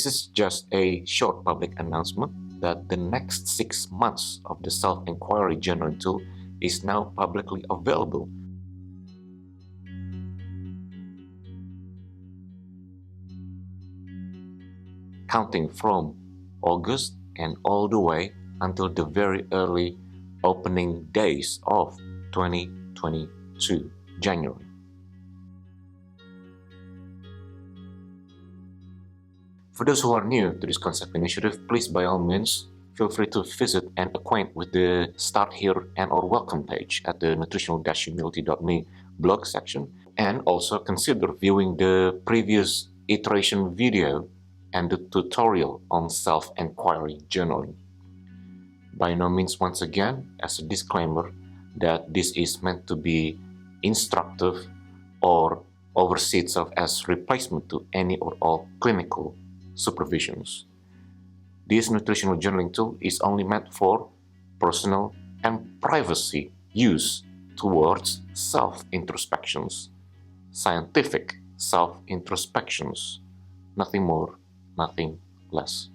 This is just a short public announcement that the next 6 months of the self-inquiry journaling tool is now publicly available. Counting from August and all the way until the very early opening days of 2022, January. For those who are new to this concept initiative, please by all means feel free to visit and acquaint with the Start Here and or Welcome page at the nutritional-humility.me blog section, and also consider viewing the previous iteration video and the tutorial on self-inquiry journaling. By no means, once again, as a disclaimer, that this is meant to be instructive or oversee itself as replacement to any or all clinical supervisions. This nutritional journaling tool is only meant for personal and privacy use towards self-introspections, scientific self-introspections, nothing more, nothing less.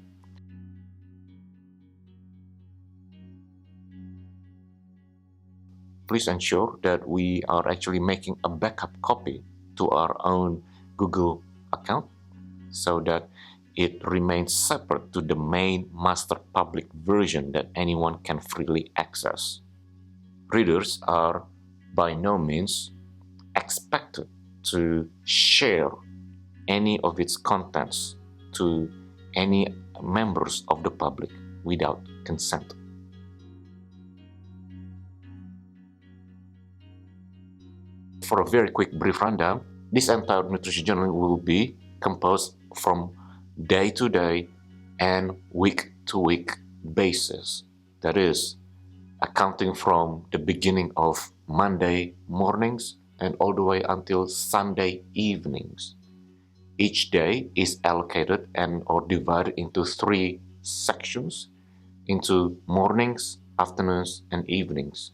Please ensure that we are actually making a backup copy to our own Google account so that it remains separate to the main master public version that anyone can freely access. Readers are by no means expected to share any of its contents to any members of the public without consent. For a very quick brief rundown, this entire nutrition journal will be composed from day-to-day and week-to-week basis. That is, accounting from the beginning of Monday mornings and all the way until Sunday evenings. Each day is allocated and or divided into 3 sections, into mornings, afternoons, and evenings.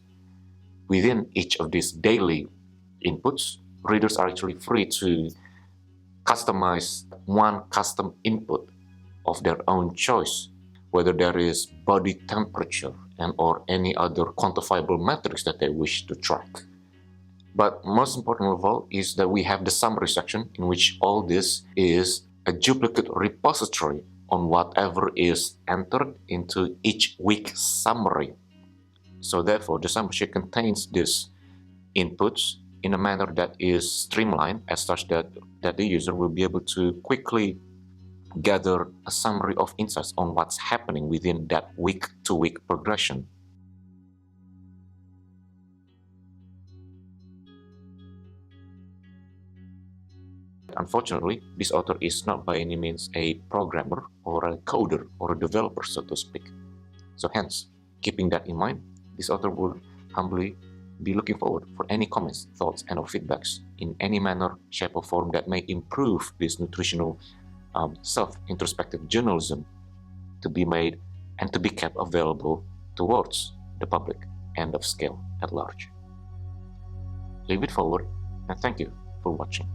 Within each of these daily inputs, readers are actually free to customize one custom input of their own choice, whether there is body temperature and or any other quantifiable metrics that they wish to track. But most important of all is that we have the summary section, in which all this is a duplicate repository on whatever is entered into each week summary. So therefore, the summary sheet contains these inputs in a manner that is streamlined, as such that the user will be able to quickly gather a summary of insights on what's happening within that week-to-week progression. Unfortunately, this author is not by any means a programmer or a coder or a developer, so to speak. So hence, keeping that in mind, this author would humbly be looking forward for any comments, thoughts, and or feedbacks in any manner, shape, or form that may improve this nutritional self-introspective journalism to be made and to be kept available towards the public and of scale at large. Leave it forward, and thank you for watching.